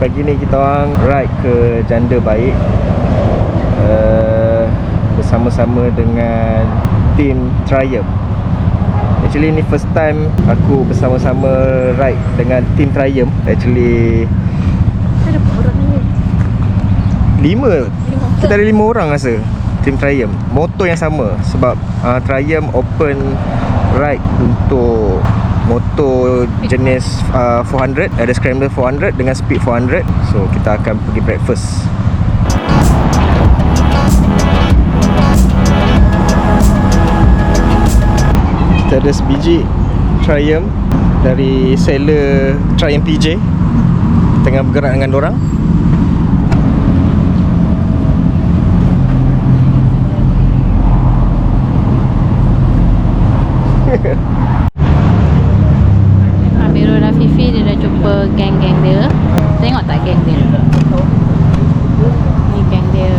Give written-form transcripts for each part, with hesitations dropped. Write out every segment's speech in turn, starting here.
pagi ni kita orang ride ke Janda Baik bersama-sama dengan tim Triumph. Actually ni first time aku bersama-sama ride dengan tim Triumph. Actually Ada berapa orang ni? 5. Kita ada 5 orang rasa tim Triumph. Motor yang sama sebab Triumph open ride untuk motor jenis 400, ada Scrambler 400 dengan Speed 400. So kita akan pergi breakfast. Kita ada sebiji Triumph dari seller Triumph PJ tengah bergerak dengan dorang. Amirul Afifi dia dah jumpa geng-geng dia. Tengok tak geng dia? Ni geng dia.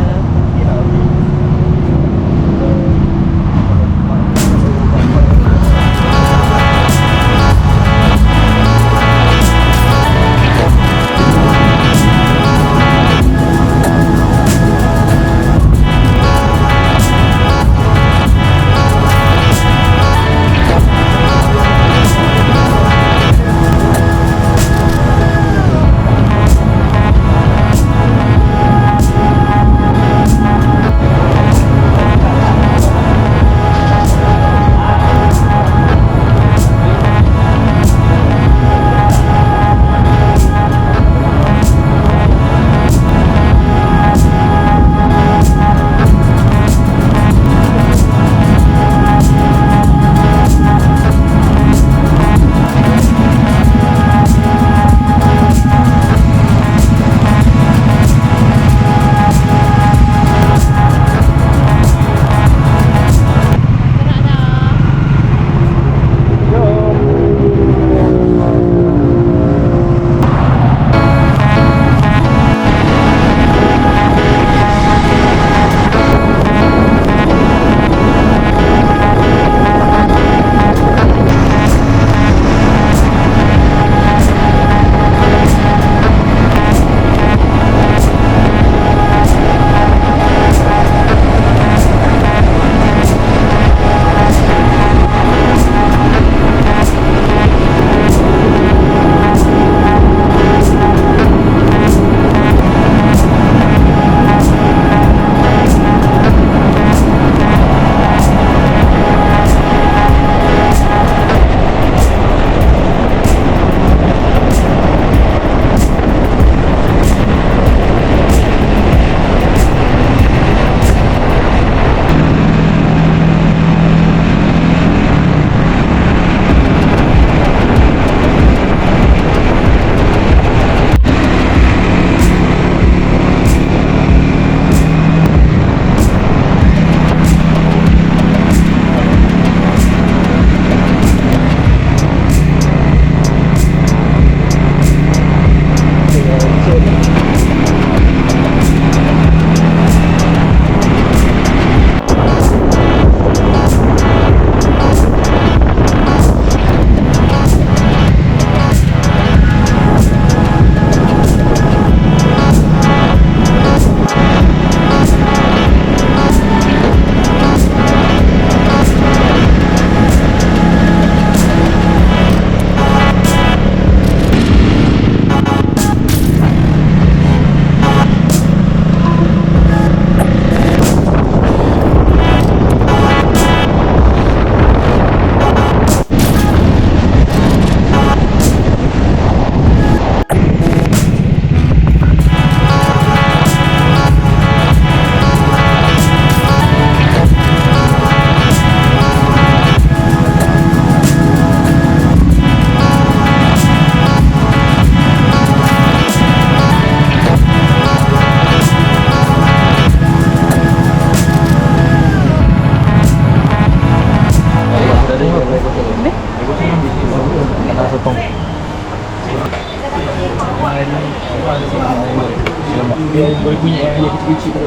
Dia boleh bunyi yang kecil-kecil tu.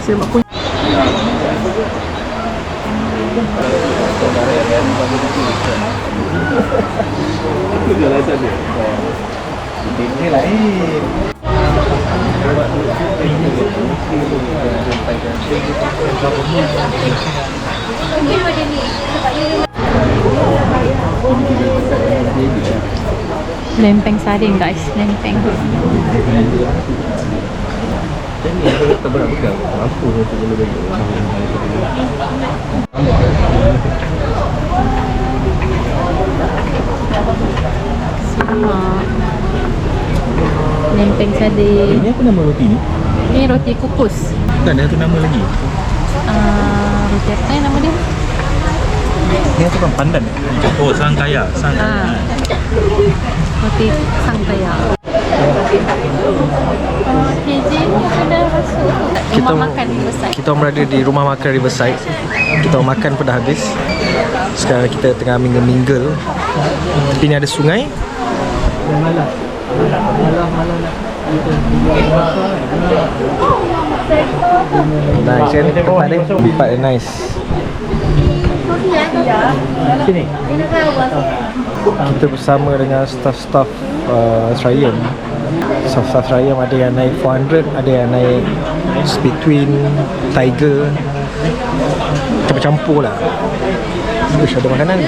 Sebab punya Itu je alasan dia. Ini lain. Lempeng sardin guys, lempeng. Jadi ada terberat bukan? Mampu untuk boleh bagi. Sama. Lempeng sardin. Ini apa nama roti ni? Ini roti kukus. Tak ada satu nama lagi. Roti apa nama dia? Ini apa kan pandan? Oh, sangkaya. Roti sangkaya. KJ ni sudah masuk rumah makan Riverside. Kita berada di rumah makan Riverside. Kita makan pun dah habis. Sekarang kita tengah mingle-mingle. Tepi ni ada sungai. Nice kan? Tempat dia. Tempat dia nice. Sini. Kita bersama dengan staff-staff Triumph. Staff Triumph ada yang naik 400, ada yang naik Speedwin, Tiger. Campur-campur lah. Uish, ada makanan.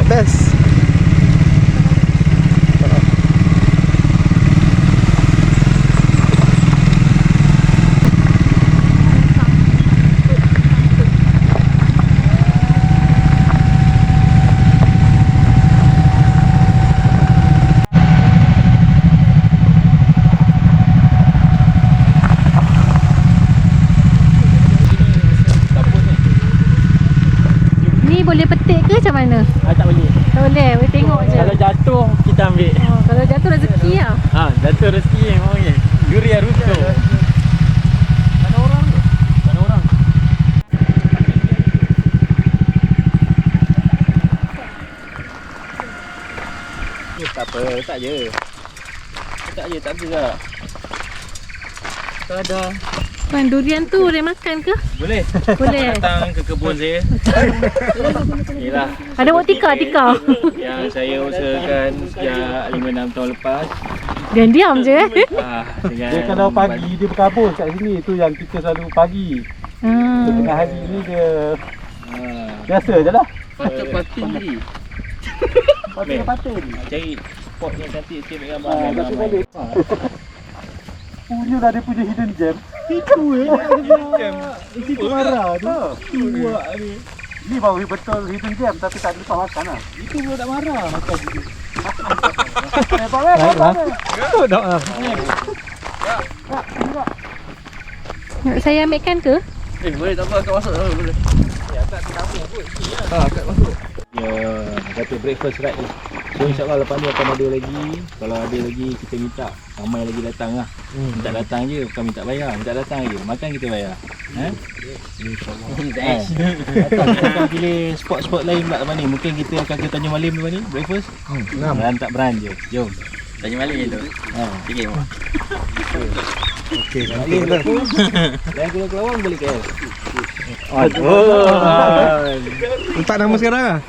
Best. Ni boleh petik ke macam mana? Tak boleh. Tak boleh, boleh tengok je. Kalau jatuh, kita ambil. Kalau jatuh rezeki lah. Jatuh rezeki memang ni. Durian rusuh. Mana orang tu? Mana orang? Tak apa, letak je. Letak je, tak habis lah. Tak ada. Puan, durian tu boleh makan ke? Boleh. Boleh. Datang ke kebun saya. Yelah. Ada buat tika. Yang saya usahakan sejak 5-6 tahun lepas. Diam je Dia kalau pagi dia berkabus kat sini, tu yang kita selalu pagi. Tengah hari ni dia biasa je lah. Patut-patut ni. Patut-patut. Cari spot yang cantik sikit ambil gambar. Lepas tu balik. Punya dah dia punya hidden gem. Itu hidden gem. Itu marah tu. Buat ni. Ni baru betul hidden gem tapi tak ada lepas makan lah. Itu pun tak marah makan gitu. Baiklah. Betul tak? Saya ambilkan ke? Boleh tak apa, akak masuk dah boleh. Akak tamu pun. Akak masuk. Ya, kata breakfast right ni. So insyaAllah lepas ni akan ada lagi. Kalau ada lagi kita minta ramai lagi datang lah. Minta datang je, bukan minta bayar. Minta datang je, makan kita bayar. InsyaAllah. Datang kita akan pilih spot-spot lain pula lepas ni. Mungkin kita akan ke Tanjung Malim lepas ni, breakfast. Berantak beran je, jom. Tanjung Malim je tu. Fikir mak. Okey, cantik betul. Dan Pulau Kelawang boleh KL. Letak nama sekarang lah.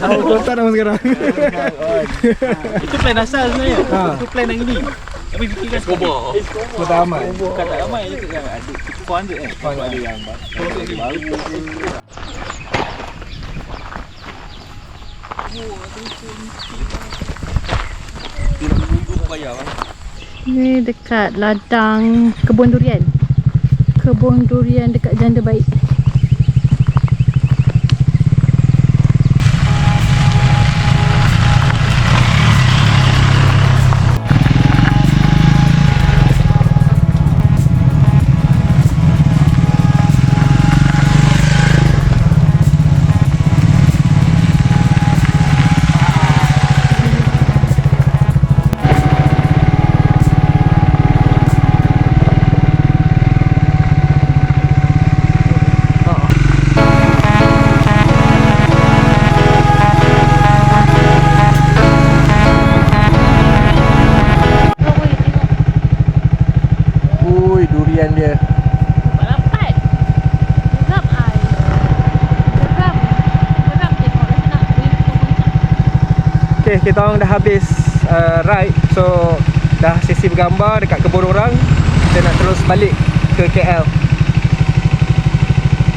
Letak nama sekarang. Itu plan asal sebenarnya. Itu plan yang ini. Tapi fikirkan Escobar. Kota Amat. Bukan tak ramai je kan. Ada 400 kan. Ada yang baru. Ni dekat ladang kebun durian. Kebun durian dekat Janda Baik. Durian dia. Rapat. Geram ai. Geram tengok rasa nak puncak. Okay, kita orang dah habis ride. So dah sesi bergambar dekat kebun orang. Kita nak terus balik ke KL.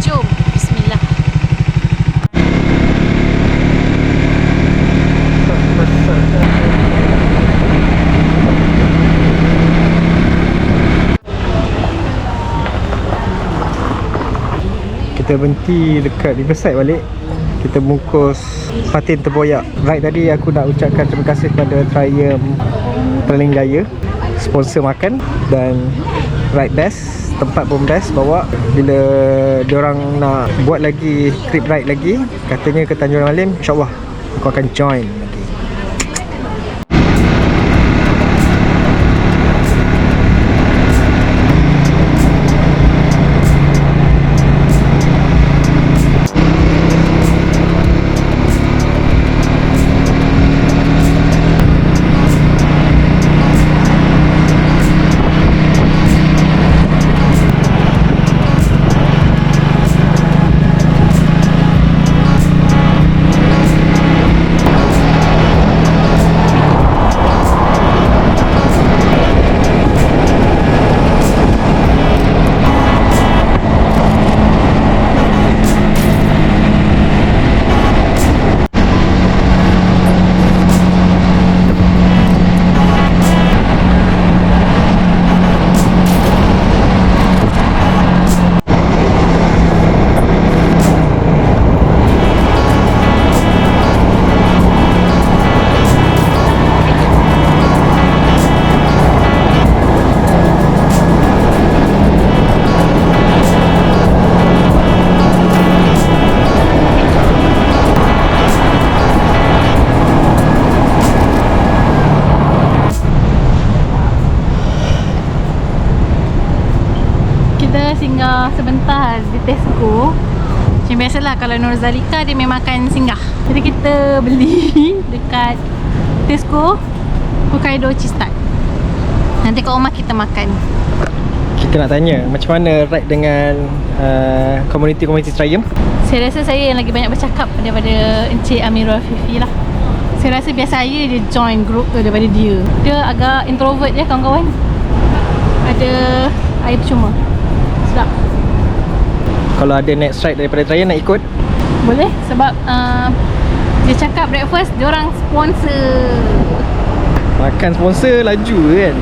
Jom. Bismillah. Kita berhenti dekat Riverside balik. Kita bungkus patin terboyak. Right tadi aku nak ucapkan terima kasih kepada Triumph Petaling Jaya, sponsor makan, dan ride best, tempat pun best bawa. Bila diorang nak buat lagi trip ride lagi, katanya ke Tanjung Malim, insyaAllah aku akan join lagi. Singgah sebentar di Tesco. Macam biasalah kalau Nur Zalika dia memang akan singgah. Jadi kita beli dekat Tesco Hokkaido Cheese Tart. Nanti kat rumah kita makan. Kita nak tanya macam mana ride dengan community Triumph. Saya rasa saya yang lagi banyak bercakap daripada Encik Amirul Fifi lah. Saya rasa biar saya dia join group tu daripada dia. Dia agak introvert je kawan-kawan. Ada air percuma. Sedap. Kalau ada next ride daripada Triumph nak ikut? Boleh sebab dia cakap breakfast dia orang sponsor. Makan sponsor laju kan.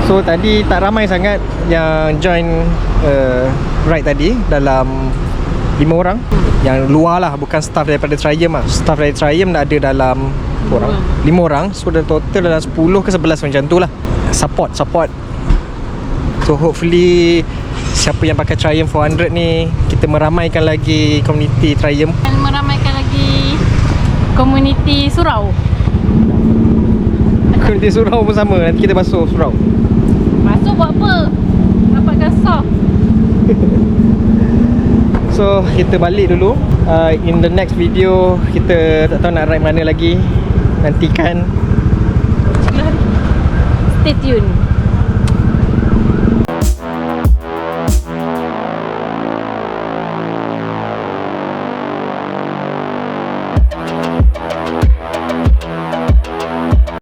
So tadi tak ramai sangat yang join ride tadi, dalam 5 orang. Yang luar lah, bukan staff daripada Triumph lah. Staff dari Triumph dah ada dalam 5 orang. So total dalam 10 ke 11 macam tu lah. Support So hopefully siapa yang pakai Triumph 400 ni, kita meramaikan lagi komuniti Triumph. Dan meramaikan lagi komuniti surau. Komuniti surau pun sama, nanti kita basuh surau. Masuk buat apa? Dapatkan soft. So kita balik dulu. In the next video kita tak tahu nak ride mana lagi. Nantikan. Stay tune.